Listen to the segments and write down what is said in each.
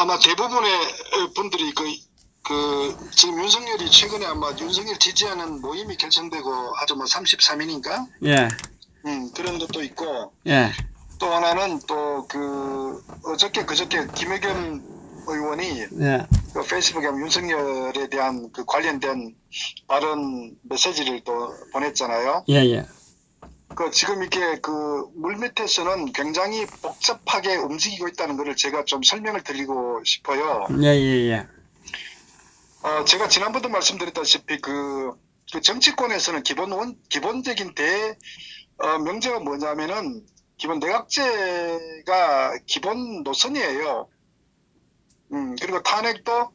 아마 대부분의 분들이 지금 윤석열이 최근에 아마 윤석열 지지하는 모임이 결성되고 아주 뭐 33인인가? 예. 그런 것도 있고. 예. 또 하나는 또 그저께 김의겸 의원이 예. 그 페이스북에 윤석열에 대한 그 관련된 발언 메시지를 또 보냈잖아요. 예, 예. 지금 이렇게 물밑에서는 굉장히 복잡하게 움직이고 있다는 것을 제가 좀 설명을 드리고 싶어요. 예, 예, 예. 제가 지난번도 말씀드렸다시피 그 정치권에서는 기본적인 명제가 뭐냐면은 기본 내각제가 기본 노선이에요. 그리고 탄핵도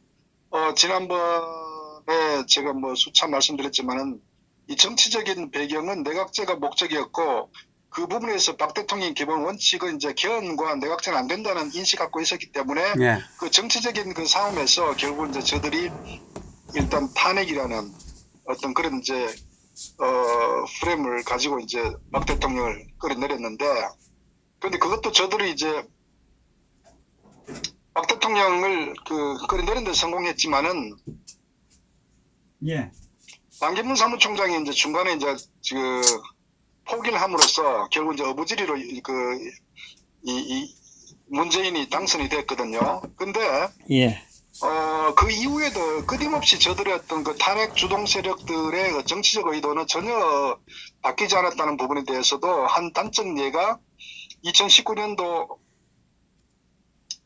지난번에 제가 뭐 수차 말씀드렸지만은 이 정치적인 배경은 내각제가 목적이었고 그 부분에서 박 대통령의 기본 원칙은 이제 개헌과 내각제는 안 된다는 인식 갖고 있었기 때문에 예. 그 정치적인 그 싸움에서 결국 이제 저들이 일단 탄핵이라는 어떤 그런 이제 프레임을 가지고 이제 박 대통령을 끌어내렸는데, 그런데 그것도 저들이 이제 박 대통령을 끌어내는 데 성공했지만은, 예. 반기문 사무총장이 이제 중간에 이제 포기를 함으로써 결국 이제 어부지리로 문재인이 당선이 됐거든요. 근데 예. 그 이후에도 끊임없이 저들의 어떤 그 탄핵 주동 세력들의 정치적 의도는 전혀 바뀌지 않았다는 부분에 대해서도 한 단적 예가 2019년도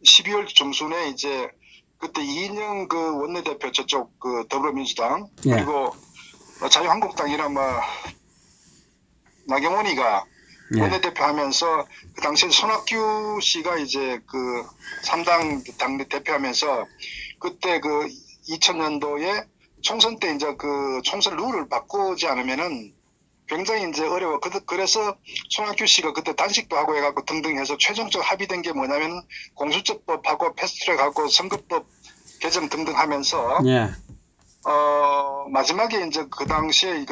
12월 중순에 이제 그때 이인영 그 원내대표 저쪽 더불어민주당, 예. 그리고 자유한국당이나 뭐 나경원이가 예. 원내대표 하면서 그 당시에 손학규 씨가 이제 3당 당 대표하면서 그때 2000년도에 총선 때 이제 총선 룰을 바꾸지 않으면은 굉장히 이제 어려워. 그래서 손학규 씨가 그때 단식도 하고 해갖고 등등 해서 최종적 합의된 게 뭐냐면 공수처법하고 패스트트랙하고 선거법 개정 등등 하면서 예. 마지막에 이제 그 당시에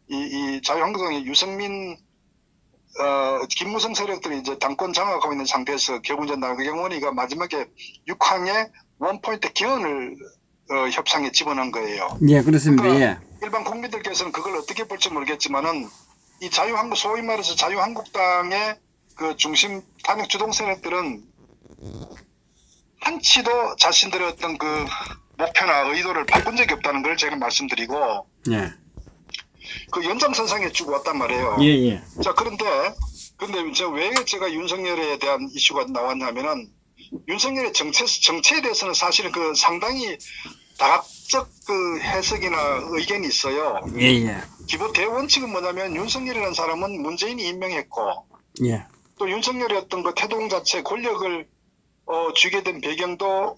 이 자유한국당의 유승민 김무성 세력들이 이제 당권 장악하고 있는 상태에서 결국 이제 나경원이가 마지막에 6항에 원포인트 기원을 협상에 집어넣은 거예요. 예, 그렇습니다. 그러니까 예. 일반 국민들께서는 그걸 어떻게 볼지 모르겠지만은 이 소위 말해서 자유한국당의 그 중심 탄핵 주동 세력들은 한치도 자신들의 어떤 그 목표나 의도를 바꾼 적이 없다는 걸 제가 말씀드리고, 예. 그 연장선상에 쭉 왔단 말이에요. 예, 예. 자, 근데 왜 제가 윤석열에 대한 이슈가 나왔냐면은 윤석열의 정체에 대해서는 사실은 상당히 다각적 해석이나 의견이 있어요. 예, 예. 기본 대원칙은 뭐냐면 윤석열이라는 사람은 문재인이 임명했고, 예. 또 윤석열의 어떤 태동 자체 권력을 쥐게 된 배경도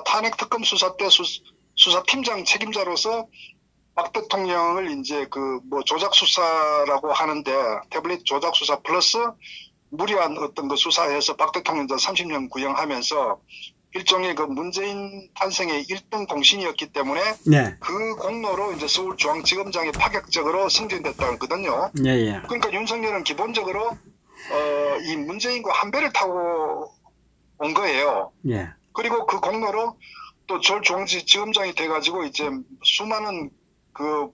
탄핵 특검 수사 때 수사팀장 책임자로서 박 대통령을 이제 조작 수사라고 하는데 태블릿 조작 수사 플러스 무리한 어떤 수사에서 박 대통령 30년 구형하면서 일종의 문재인 탄생의 1등 공신이었기 때문에 네. 그 공로로 이제 서울중앙지검장이 파격적으로 승진됐다거든요. 예, 예. 그러니까 윤석열은 기본적으로 이 문재인과 한 배를 타고 온 거예요. 예. 그리고 그 공로로 또 서울중앙지검장이 돼가지고 이제 수많은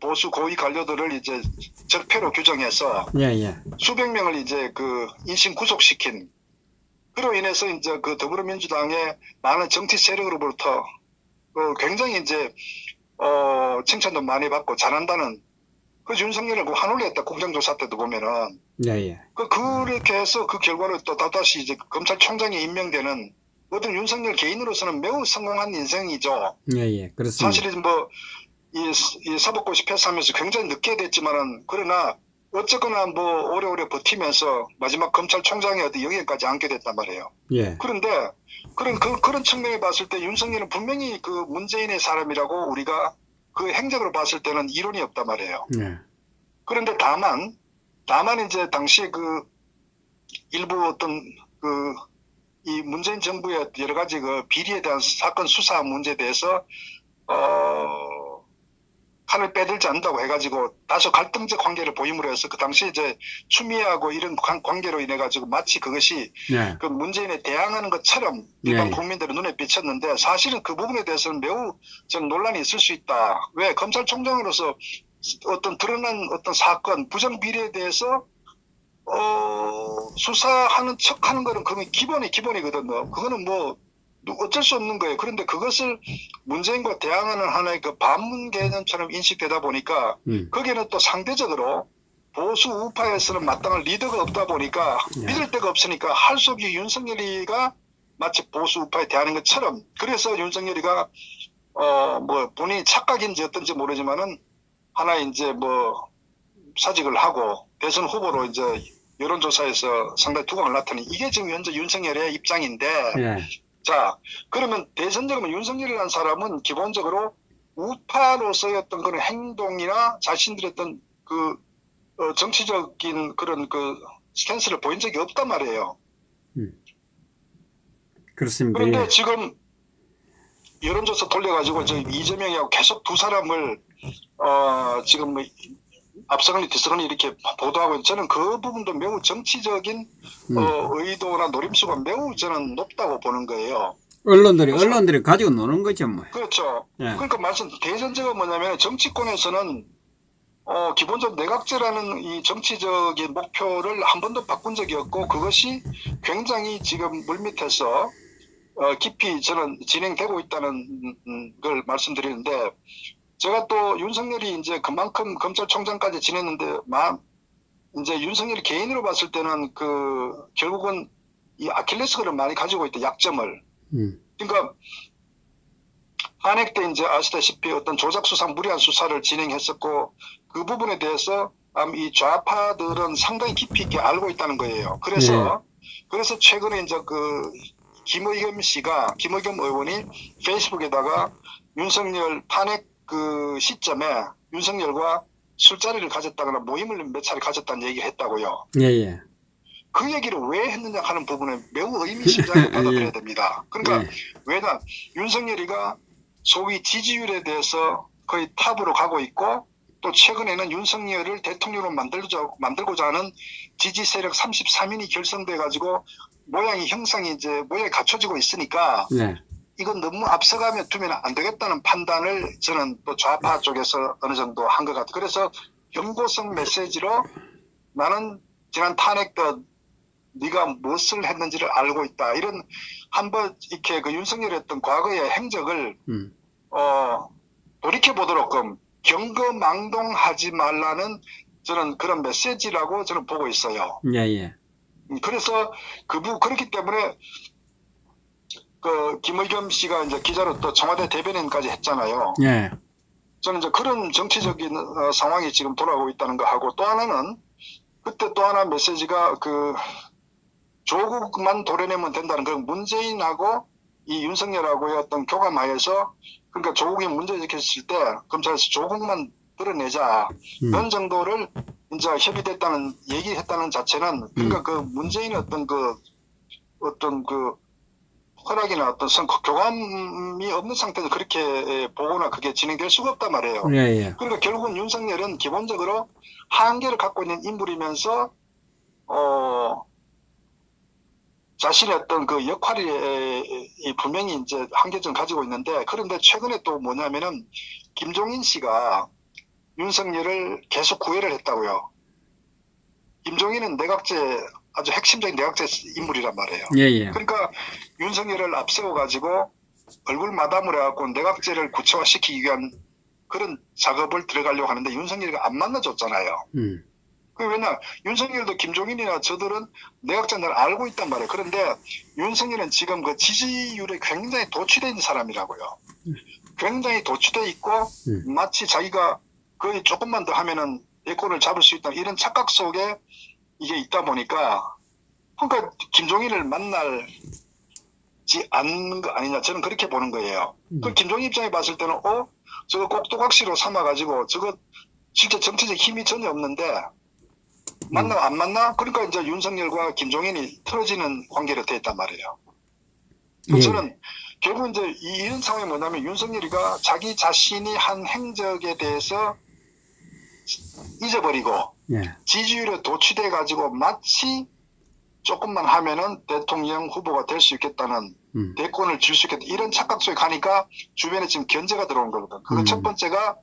보수 고위 관료들을 이제 적폐로 규정해서 예, 예. 수백 명을 이제 인신 구속시킨, 그로 인해서 이제 더불어민주당의 많은 정치 세력으로부터 굉장히 이제 칭찬도 많이 받고 잘한다는 윤석열을 환호했다. 국정조사 때도 보면은. 예, 예. 그렇게 해서 그 결과로 또 다시 이제 검찰총장이 임명되는 어떤 윤석열 개인으로서는 매우 성공한 인생이죠. 예, 예. 그렇습니다. 사실은 이 사법고시 패스하면서 굉장히 늦게 됐지만은, 그러나 어쨌거나 오래오래 버티면서 마지막 검찰총장의 어떤 영예까지 앉게 됐단 말이에요. 예. 그런데 그런 측면에 봤을 때 윤석열은 분명히 문재인의 사람이라고 우리가 행적으로 봤을 때는 이론이 없단 말이에요. 예. 그런데 다만 이제 당시에 일부 어떤 이 문재인 정부의 여러 가지 비리에 대한 사건 수사 문제에 대해서 칼을 빼들지 않는다고 해가지고 다소 갈등적 관계를 보임으로 해서 그 당시 이제 추미애하고 이런 관계로 인해 가지고 마치 그것이 예. 그 문재인에 대항하는 것처럼 일반 국민들의 눈에 비쳤는데 사실은 그 부분에 대해서는 매우 좀 논란이 있을 수 있다. 왜 검찰총장으로서 어떤 드러난 어떤 사건 부정 비리에 대해서 수사하는 척하는 거는 그건 기본이거든요. 그거는 뭐 어쩔 수 없는 거예요. 그런데 그것을 문재인과 대항하는 하나의 그 반문 개념처럼 인식되다 보니까 거기에는 또 상대적으로 보수 우파에서는 마땅한 리더가 없다 보니까 믿을 데가 없으니까 할 수 없이 윤석열이가 마치 보수 우파에 대하는 것처럼 그래서 윤석열이가 뭐 본인이 착각인지 어떤지 모르지만은 하나 이제 뭐 사직을 하고 대선 후보로 이제 여론조사에서 상당히 두각을 나타내 이게 지금 현재 윤석열의 입장인데 예. 자 그러면 대선적으로 윤석열이라는 사람은 기본적으로 우파로서의 어떤 그런 행동이나 자신들의 어떤 그 정치적인 그런 그 스탠스를 보인 적이 없단 말이에요. 그렇습니다. 그런데 예. 지금 여론조사 돌려가지고 저 이재명이하고 계속 두 사람을 지금 뭐 앞서거니 뒤서거니 이렇게 보도하고 저는 그 부분도 매우 정치적인 의도나 노림수가 매우 저는 높다고 보는 거예요. 언론들이 가지고 노는 거죠, 뭐. 그렇죠. 예. 그러니까 대전제가 뭐냐면 정치권에서는 기본적으로 내각제라는 이 정치적인 목표를 한 번도 바꾼 적이 없고 그것이 굉장히 지금 물밑에서 깊이 저는 진행되고 있다는 걸 말씀드리는데 제가 또 윤석열이 이제 그만큼 검찰총장까지 지냈는데 이제 윤석열이 개인으로 봤을 때는 그 결국은 이 아킬레스건을 많이 가지고 있다 약점을. 그러니까 한핵 때 이제 아시다시피 어떤 조작 수사 무리한 수사를 진행했었고 그 부분에 대해서 이 좌파들은 상당히 깊이 있게 알고 있다는 거예요. 그래서 최근에 이제 그 김의겸 의원이 페이스북에다가 윤석열 탄핵 그 시점에 윤석열과 술자리를 가졌다거나 모임을 몇 차례 가졌다는 얘기를 했다고요. 예. 그 얘기를 왜 했느냐 하는 부분에 매우 의미심장하게 받아들여야 됩니다. 그러니까 왜냐 윤석열이가 소위 지지율에 대해서 거의 탑으로 가고 있고 또 최근에는 윤석열을 대통령으로 만들고자 하는 지지 세력 33인이 결성돼 가지고 형상이 이제 모양이 갖춰지고 있으니까 이건 너무 앞서가며 두면 안 되겠다는 판단을 저는 또 좌파 쪽에서 어느 정도 한 것 같아요. 그래서 경고성 메시지로 나는 지난 탄핵 때 네가 무엇을 했는지를 알고 있다. 이런 한번 이렇게 그 윤석열의 어떤 과거의 행적을 돌이켜보도록끔 경거망동하지 말라는 저는 그런 메시지라고 저는 보고 있어요. 그래서 그렇기 때문에 그 김의겸 씨가 이제 기자로 또 청와대 대변인까지 했잖아요. 저는 이제 그런 정치적인 상황이 지금 돌아오고 있다는 거 하고 또 하나는 그때 또 하나 메시지가 그 조국만 도려내면 된다는 그 문재인하고 이 윤석열하고의 어떤 교감하에서 그러니까 조국이 문제 제기했을 때 검찰에서 조국만 드러내자 이런 정도를 이제 협의됐다는 얘기했다는 자체는 그러니까 그 문재인의 어떤 그 허락이나 어떤 교감이 없는 상태에서 그렇게 보거나 그게 진행될 수가 없단 말이에요. 그러니까 결국은 윤석열은 기본적으로 한계를 갖고 있는 인물이면서 자신의 어떤 그 역할이 분명히 이제 한계점 가지고 있는데 그런데 최근에 또 뭐냐면은 김종인 씨가 윤석열을 계속 구애를 했다고요. 김종인은 아주 핵심적인 내각제 인물이란 말이에요. 그러니까 윤석열을 앞세워 가지고 얼굴 마담을 해갖고 내각제를 구체화시키기 위한 그런 작업을 들어가려고 하는데 윤석열이가 안 만나줬잖아요. 왜냐 윤석열도 김종인이나 저들은 내각제는 알고 있단 말이에요. 그런데 윤석열은 지금 그 지지율에 굉장히 도취되어 있는 사람이라고요. 굉장히 도취되어 있고 마치 자기가 거의 조금만 더 하면은 대권을 잡을 수 있다는 이런 착각 속에 이게 있다 보니까 그러니까 김종인을 만날지 않는 거 아니냐 저는 그렇게 보는 거예요. 그 김종인 입장에 봤을 때는 저거 꼭두각시로 삼아가지고 저거 실제 정치적 힘이 전혀 없는데 만나 안 만나? 그러니까 이제 윤석열과 김종인이 틀어지는 관계로 되어 있단 말이에요. 저는 결국 이제 이런 상황이 뭐냐면 윤석열이가 자기 자신이 한 행적에 대해서 잊어버리고 예. 지지율에 도취돼 가지고 마치 조금만 하면은 대통령 후보가 될 수 있겠다는 대권을 줄 수 있겠다 이런 착각 속에 가니까 주변에 지금 견제가 들어온 거거든. 그거 첫 번째가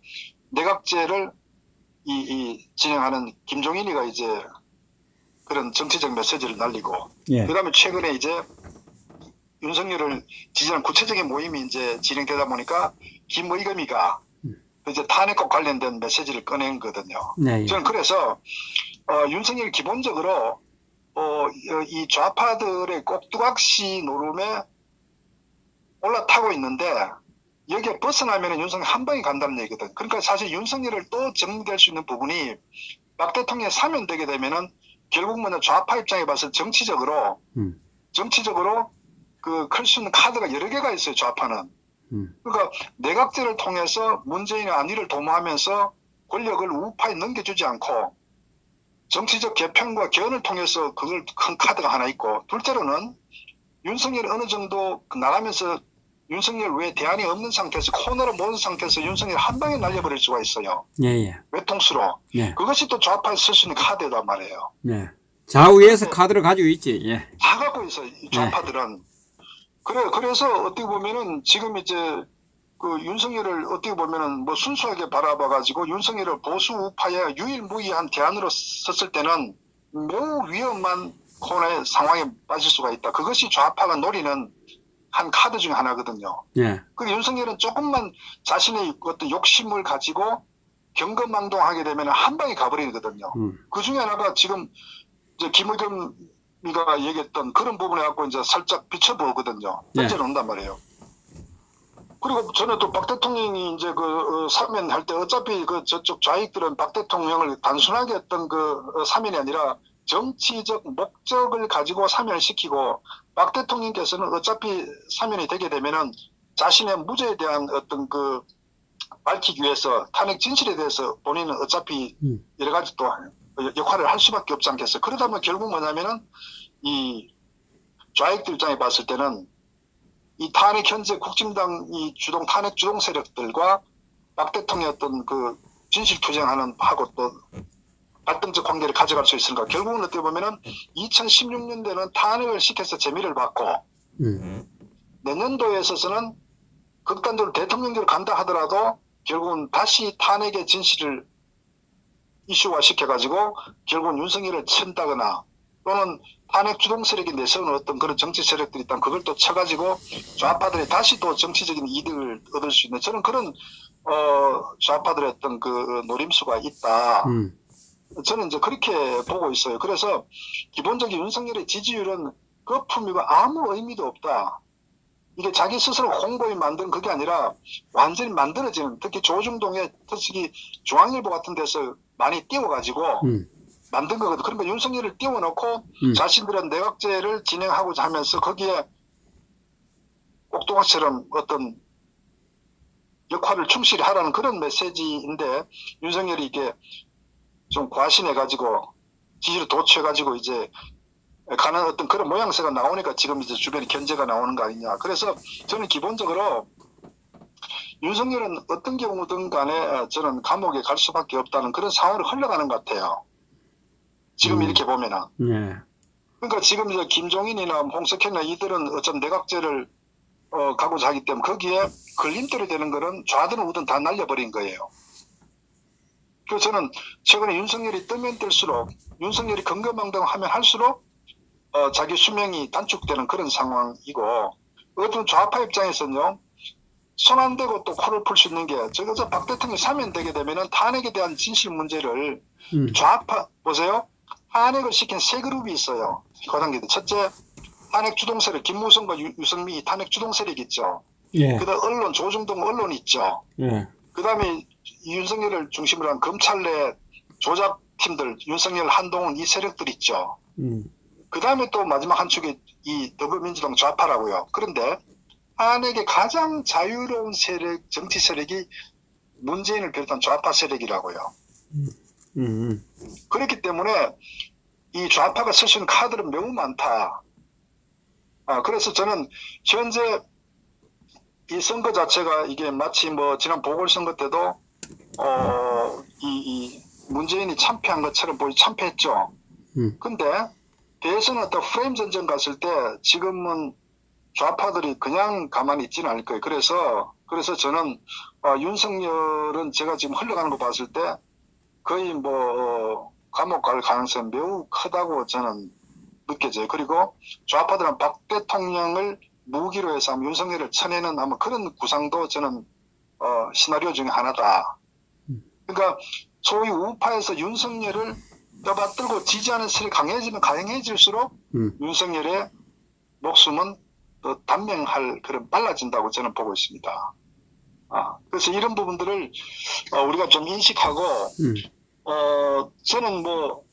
내각제를 진행하는 김종인이가 이제 그런 정치적 메시지를 날리고 예. 그다음에 최근에 이제 윤석열을 지지하는 구체적인 모임이 이제 진행되다 보니까 김의겸이가 이제 탄핵과 관련된 메시지를 꺼낸 거거든요. 네, 예. 저는 그래서 윤석열이 기본적으로 이 좌파들의 꼭두각시 노름에 올라타고 있는데 여기에 벗어나면 윤석열 한 방에 간다는 얘기거든. 그러니까 사실 윤석열을 또 정리될 수 있는 부분이 박 대통령이 사면되게 되면은 결국 뭐냐 좌파 입장에 봐서 정치적으로 그 클 수 있는 카드가 여러 개가 있어요. 좌파는. 그러니까 내각제를 통해서 문재인의 안위를 도모하면서 권력을 우파에 넘겨주지 않고 정치적 개편과 개헌을 통해서 그걸 큰 카드가 하나 있고 둘째로는 윤석열이 어느 정도 나가면서 윤석열 외에 대안이 없는 상태에서 코너로 모은 상태에서 윤석열 한 방에 날려버릴 수가 있어요. 예. 외통수로. 예. 그것이 또 좌파에 쓸 수 있는 카드단 말이에요. 예. 좌우에서 카드를 가지고 있지. 예. 다 갖고 있어요. 이 좌파들은. 그래서 어떻게 보면은 지금 이제 그 윤석열을 어떻게 보면은 뭐 순수하게 바라봐가지고 윤석열을 보수 우파의 유일무이한 대안으로 썼을 때는 매우 위험한 코너의 상황에 빠질 수가 있다. 그것이 좌파가 노리는 한 카드 중 하나거든요. 예. 그리고 윤석열은 조금만 자신의 어떤 욕심을 가지고 경거망동하게 되면 한 방에 가버리거든요. 그 중에 하나가 지금 이제 김의겸이가 얘기했던 그런 부분에 갖고 이제 살짝 비춰보거든요. 현재는 온단 말이에요. 그리고 저는 또 박 대통령이 이제 사면할 때 어차피 저쪽 좌익들은 박 대통령을 단순하게 어떤 사면이 아니라 정치적 목적을 가지고 사면을 시키고 박 대통령께서는 어차피 사면이 되게 되면은 자신의 무죄에 대한 어떤 밝히기 위해서 탄핵 진실에 대해서 본인은 어차피 여러 가지 또 역할을 할 수밖에 없지 않겠어요. 그러다 보면 결국 뭐냐면은 이 좌익들 입장에 봤을 때는 이 탄핵 현재 국진당 이 주동 탄핵 주동 세력들과 박 대통령의 어떤 진실 투쟁하는 하고 또 갈등적 관계를 가져갈 수 있으니까 결국은 어떻게 보면은 2016년도에는 탄핵을 시켜서 재미를 받고 내년도에 있어서는 극단적으로 대통령제로 간다 하더라도 결국은 다시 탄핵의 진실을 이슈화 시켜가지고 결국은 윤석열을 친다거나 또는 탄핵 주동 세력이 내세우는 어떤 그런 정치 세력들이 있다면 그걸 또 쳐가지고 좌파들이 다시 또 정치적인 이득을 얻을 수 있는 저는 그런 좌파들의 어떤 노림수가 있다. 저는 이제 그렇게 보고 있어요. 그래서 기본적인 윤석열의 지지율은 거품이고 아무 의미도 없다. 이게 자기 스스로 홍보에 만든 그게 아니라 완전히 만들어지는 특히 조중동의 특히 중앙일보 같은 데서 많이 띄워가지고 만든 거거든. 그러니까 윤석열을 띄워놓고 자신들은 내각제를 진행하고자 하면서 거기에 꼭두각처럼 어떤 역할을 충실히 하라는 그런 메시지인데 윤석열이 이게 좀 과신해가지고 지지를 도취해가지고 이제 가는 어떤 그런 모양새가 나오니까 지금 이제 주변에 견제가 나오는 거 아니냐. 그래서 저는 기본적으로 윤석열은 어떤 경우든 간에 저는 감옥에 갈 수밖에 없다는 그런 상황으로 흘러가는 것 같아요. 지금 이렇게 보면은. 예. 그러니까 지금 이제 김종인이나 홍석현이나 이들은 어쩜 내각제를 가고자 하기 때문에 거기에 걸림돌이 되는 거는 좌든 우든 다 날려버린 거예요. 그래서 저는 최근에 윤석열이 뜨면 뜰수록 윤석열이 건거망동하면 할수록 자기 수명이 단축되는 그런 상황이고 어떤 좌파 입장에서는요. 손 안 대고 또 코를 풀 수 있는 게 저 박 대통령이 사면되게 되면은 탄핵에 대한 진실 문제를 좌파 보세요. 탄핵을 시킨 세 그룹이 있어요. 과단계들. 첫째 탄핵 주동 세력 김무성과 유승미 탄핵 주동 세력 있죠. 예. 그다음 언론 조중동 언론 있죠. 예. 그다음에 윤석열을 중심으로 한 검찰 내 조작팀들 윤석열 한동훈 이 세력들 있죠. 그다음에 또 마지막 한 축이 이 더불어민주당 좌파라고요. 그런데 탄핵의 가장 자유로운 세력 정치 세력이 문재인을 비롯한 좌파 세력이라고요. 그렇기 때문에 이 좌파가 쓸 수 있는 카드는 매우 많다. 그래서 저는 현재 이 선거 자체가 이게 마치 뭐 지난 보궐선거 때도 이 문재인이 참패한 것처럼 참패했죠. 근데 대선 어떤 프레임 전쟁 갔을 때 지금은 좌파들이 그냥 가만히 있지는 않을 거예요. 그래서 저는 윤석열은 제가 지금 흘러가는 거 봤을 때 거의 뭐 감옥 갈 가능성이 매우 크다고 저는 느껴져요. 그리고 좌파들은 박 대통령을 무기로 해서 윤석열을 쳐내는 아마 그런 구상도 저는 시나리오 중에 하나다. 그러니까 소위 우파에서 윤석열을 떠받들고 지지하는 세력이 강해질수록 윤석열의 목숨은 더 단명할 그런 빨라진다고 저는 보고 있습니다. 그래서 이런 부분들을 우리가 좀 인식하고 저는 뭐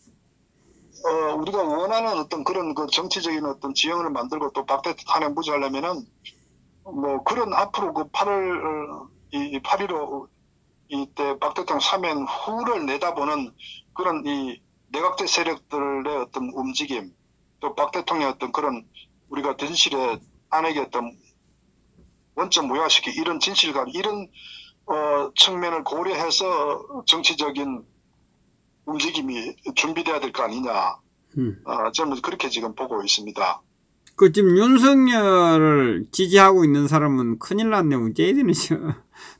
우리가 원하는 어떤 그런 그 정치적인 어떤 지형을 만들고 또 박 대통령 탄핵 무죄하려면은 뭐 그런 앞으로 그 8.15 이때 박 대통령 사면 후를 내다보는 그런 이 내각제 세력들의 어떤 움직임, 또 박 대통령의 어떤 그런 우리가 진실의 안에게 어떤 원점 무효화시키 이런 진실감, 이런 측면을 고려해서 정치적인 움직임이 준비돼야 될 거 아니냐. 저는 그렇게 지금 보고 있습니다. 그 지금 윤석열을 지지하고 있는 사람은 큰일 났네. 문재인이죠.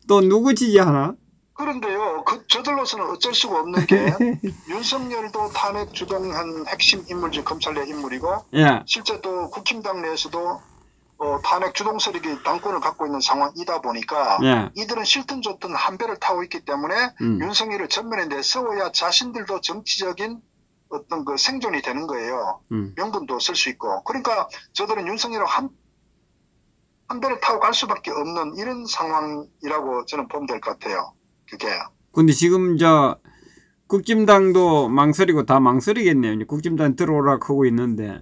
또 누구 지지하나? 그런데요, 저들로서는 어쩔 수가 없는 게 윤석열도 탄핵 주동한 핵심 인물 중 검찰 내 인물이고, 예. 실제 또 국힘당 내에서도 탄핵 주동 세력이 당권을 갖고 있는 상황이다 보니까 예. 이들은 싫든 좋든 한 배를 타고 있기 때문에 윤석열을 전면에 내세워야 자신들도 정치적인 어떤 그 생존이 되는 거예요. 명분도 쓸 수 있고. 그러니까 저들은 윤석열을 한 배를 타고 갈 수밖에 없는 이런 상황이라고 저는 보면 될 것 같아요. 그게. 근데 지금 국힘당도 망설이고 다 망설이겠네요. 국힘당 들어오라고 하고 있는데.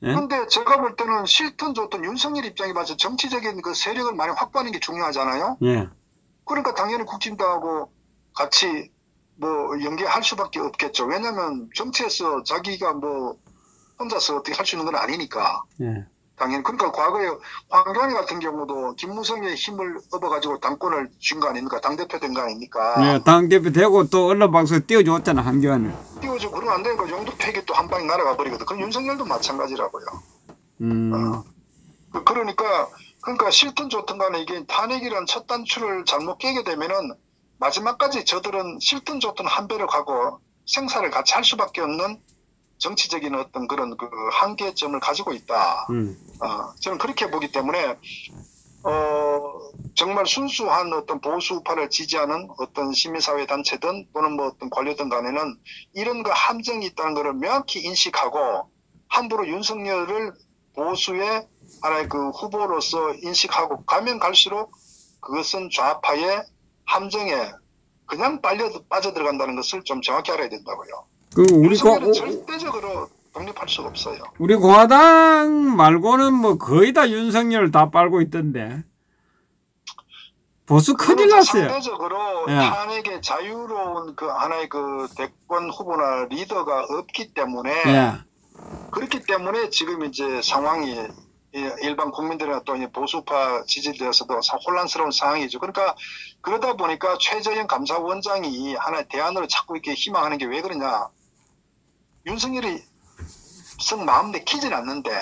예? 근데 제가 볼 때는 싫든 좋든 윤석열 입장에 봐서 정치적인 그 세력을 많이 확보하는 게 중요하잖아요. 예. 그러니까 당연히 국힘당하고 같이 뭐 연계할 수밖에 없겠죠. 왜냐면 정치에서 자기가 뭐 혼자서 어떻게 할 수 있는 건 아니니까. 예. 당연히. 그러니까 과거에 황교안 같은 경우도 김무성의 힘을 얻어가지고 당권을 준 거 아닙니까? 당대표 된 거 아닙니까? 예, 당대표 되고 또 언론방송에 띄워줬잖아, 한교안을. 띄워줘. 그러면 안 되니까 영도팩이 또 한 방에 날아가 버리거든. 그럼 윤석열도 마찬가지라고요. 그러니까 싫든 좋든 간에 이게 탄핵이라는 첫 단추를 잘못 깨게 되면은 마지막까지 저들은 싫든 좋든 한 배를 가고 생사를 같이 할 수밖에 없는 정치적인 어떤 그런 그 한계점을 가지고 있다. 저는 그렇게 보기 때문에 정말 순수한 어떤 보수파를 지지하는 어떤 시민사회 단체든 또는 뭐 어떤 관료든 간에는 이런 그 함정이 있다는 것을 명확히 인식하고 함부로 윤석열을 보수의 하나의 그 후보로서 인식하고 가면 갈수록 그것은 좌파의 함정에 그냥 빠져들어간다는 것을 좀 정확히 알아야 된다고요. 윤석열은 절대적으로 독립할 수가 없어요. 우리 공화당 말고는 뭐 거의 다 윤석열을 다 빨고 있던데. 보수 큰일 났어요. 상대적으로 예. 탄핵의 자유로운 그 하나의 그 대권 후보나 리더가 없기 때문에 예. 그렇기 때문에 지금 이제 상황이 일반 국민들이나 또 보수파 지지자들에서도 혼란스러운 상황이죠. 그러니까 그러다 보니까 최저영 감사원장이 하나의 대안으로 자꾸 이렇게 희망하는 게 왜 그러냐. 윤석열이 썩 마음 내키진 않는데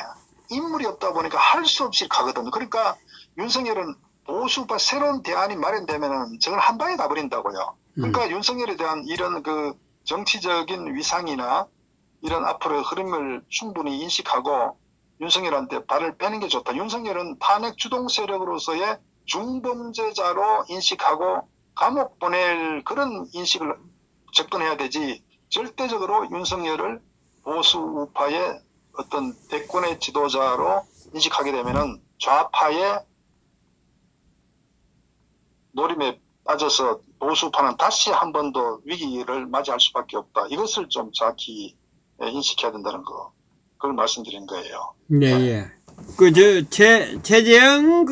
인물이 없다 보니까 할 수 없이 가거든요. 그러니까 윤석열은 보수파 새로운 대안이 마련되면은 저걸 한 방에 가버린다고요. 그러니까 윤석열에 대한 이런 그 정치적인 위상이나 이런 앞으로의 흐름을 충분히 인식하고 윤석열한테 발을 빼는 게 좋다. 윤석열은 탄핵 주동 세력으로서의 중범죄자로 인식하고 감옥 보낼 그런 인식을 접근해야 되지, 절대적으로 윤석열을 보수 우파의 어떤 대권의 지도자로 인식하게 되면은 좌파의 노림에 빠져서 보수파는 다시 한 번 더 위기를 맞이할 수밖에 없다. 이것을 좀 정확히 인식해야 된다는 거, 그걸 말씀드린 거예요. 네, 예. 최재형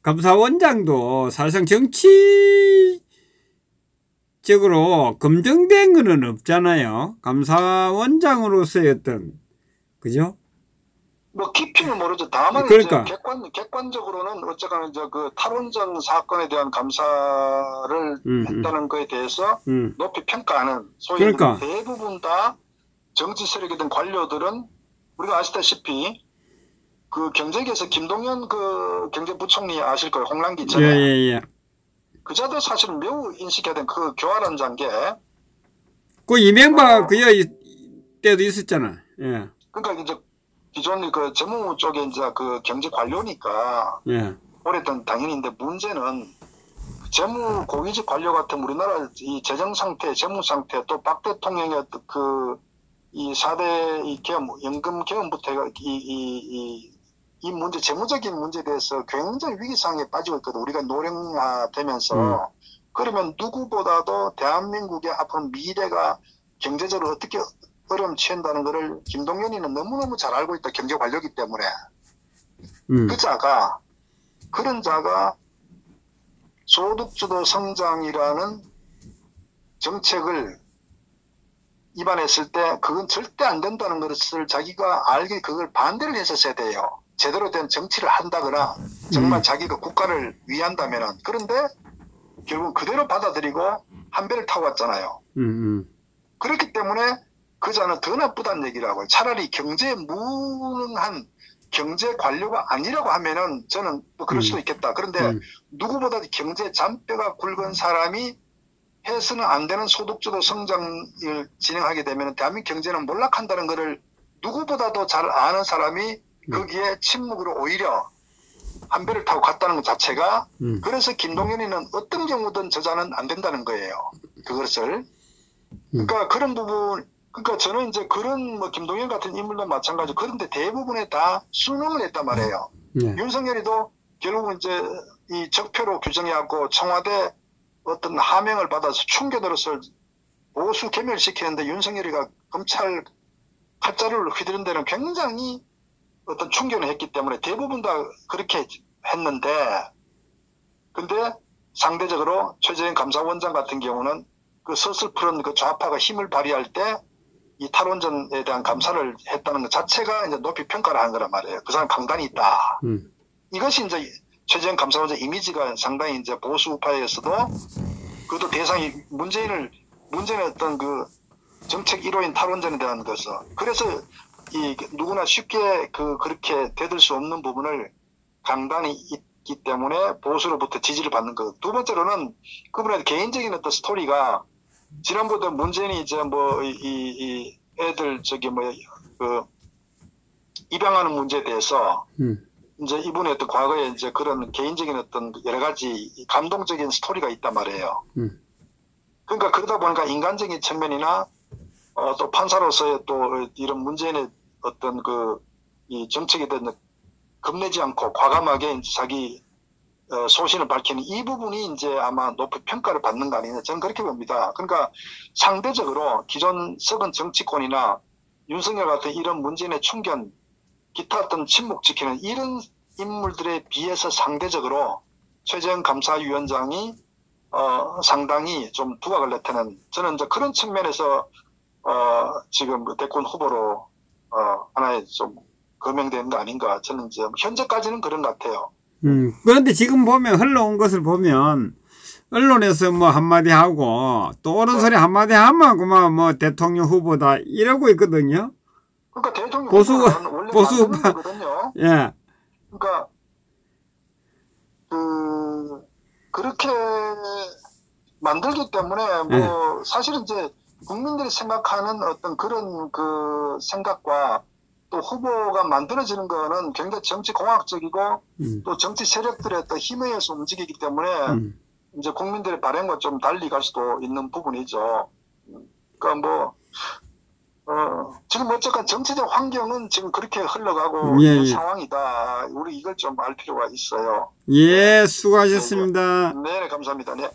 감사원장도 사실상 정치적으로 검증된 거는 없잖아요. 감사원장으로서의 어떤, 그죠? 뭐 깊이는 모르죠. 다만 그러니까. 이제 객관적으로는 어쨌거나 이제 그 탈원전 사건에 대한 감사를 했다는 거에 대해서 높이 평가하는 소위 그러니까. 대부분 다 정치 세력이든 관료들은 우리가 아시다시피 그 경제계에서 김동연 그 경제부총리 아실 거예요. 홍남기 전에. 예. 그자도 사실은 매우 인식해야 된 그 교활한 장계. 그 이명박 그여 때도 있었잖아. 예. 그러니까 이제 기존 그 재무 쪽에 이제 그 경제 관료니까 예. 오래된 당연인데 문제는 재무 고위직 관료 같은 우리나라 이 재정 상태, 재무 상태 또 박 대통령의 이 4대 이 계엄, 연금 계엄부터 해가 이 문제, 재무적인 문제에 대해서 굉장히 위기 상황에 빠지고 있거든. 우리가 노령화되면서 그러면 누구보다도 대한민국의 앞으로 미래가 경제적으로 어떻게 어려움 취한다는 것을 김동연이는 너무너무 잘 알고 있다. 경제 관료이기 때문에. 그런 자가 소득주도 성장이라는 정책을 입안했을 때 그건 절대 안 된다는 것을 자기가 알게 그걸 반대를 했었어야 돼요. 제대로 된 정치를 한다거나 정말 자기가 국가를 위한다면은. 그런데 결국 그대로 받아들이고 한 배를 타고 왔잖아요. 그렇기 때문에 그자는 더 나쁘다는 얘기라고요. 차라리 경제에 무능한 경제 관료가 아니라고 하면은 저는 뭐 그럴 수도 있겠다. 그런데 누구보다 경제 잔뼈가 굵은 사람이 해서는 안 되는 소득주도 성장을 진행하게 되면 대한민국 경제는 몰락한다는 것을 누구보다도 잘 아는 사람이 거기에 침묵으로 오히려 한 배를 타고 갔다는 것 자체가 그래서 김동연이는 어떤 경우든 저자는 안 된다는 거예요. 그것을. 그러니까 그런 부분, 그러니까 저는 이제 그런 뭐 김동연 같은 인물도 마찬가지. 그런데 대부분에 다 순응을 했단 말이에요. 윤석열이도 결국은 이제 이 적표로 규정해갖고 청와대 어떤 하명을 받아서 충견으로서 보수 개멸시키는데 윤석열이가 검찰 칼자루를 휘두른 데는 굉장히 어떤 충견을 했기 때문에 대부분 다 그렇게 했는데, 근데 상대적으로 최재형 감사원장 같은 경우는 그 서슬푸른 그 좌파가 힘을 발휘할 때 이 탈원전에 대한 감사를 했다는 것 자체가 이제 높이 평가를 한 거란 말이에요. 그 사람 강단이 있다. 이것이 이제 최재형 감사원장 이미지가 상당히 이제 보수 우파에서도 그것도 대상이 문재인의 어떤 그 정책 1호인 탈원전에 대한 것을. 그래서 이 누구나 쉽게 그렇게 되들 수 없는 부분을 강단이 있기 때문에 보수로부터 지지를 받는 것. 두 번째로는 그분의 개인적인 어떤 스토리가 지난번에 문재인이 이제 뭐 이 애들 입양하는 문제에 대해서 이제 이분의 어떤 과거에 이제 그런 개인적인 어떤 여러 가지 감동적인 스토리가 있단 말이에요. 그러니까 그러다 보니까 인간적인 측면이나 또 판사로서의 또 이런 문재인의 어떤 이 정책에 대한 겁내지 않고 과감하게 이제 자기 소신을 밝히는 이 부분이 이제 아마 높이 평가를 받는 거 아니냐, 저는 그렇게 봅니다. 그러니까 상대적으로 기존 썩은 정치권이나 윤석열 같은 이런 문재인의 충견, 기타 어떤 침묵 지키는 이런 인물들에 비해서 상대적으로 최재형 감사위원장이 상당히 좀 두각을 나타낸, 저는 이제 그런 측면에서 지금 대권 후보로 하나의 좀 거명된 거 아닌가, 저는 이제 현재까지는 그런 것 같아요. 그런데 지금 보면 흘러온 것을 보면 언론에서 뭐 한마디 하고 또 옳은 소리 한마디 하면 그만 뭐 대통령 후보다 이러고 있거든요. 그러니까 대통령 후보는 원래 만드는 거거든요. 예. 그러니까 그렇게 만들기 때문에 뭐 사실은 이제 국민들이 생각하는 어떤 그런 그 생각과 또 후보가 만들어지는 거는 굉장히 정치 공학적이고 또 정치 세력들의 또 힘에 의해서 움직이기 때문에 이제 국민들의 바람과 좀 달리 갈 수도 있는 부분이죠. 그러니까 뭐 지금 어쨌건 정치적 환경은 지금 그렇게 흘러가고 있는 상황이다. 우리 이걸 좀 알 필요가 있어요. 예, 수고하셨습니다. 네, 감사합니다. 네.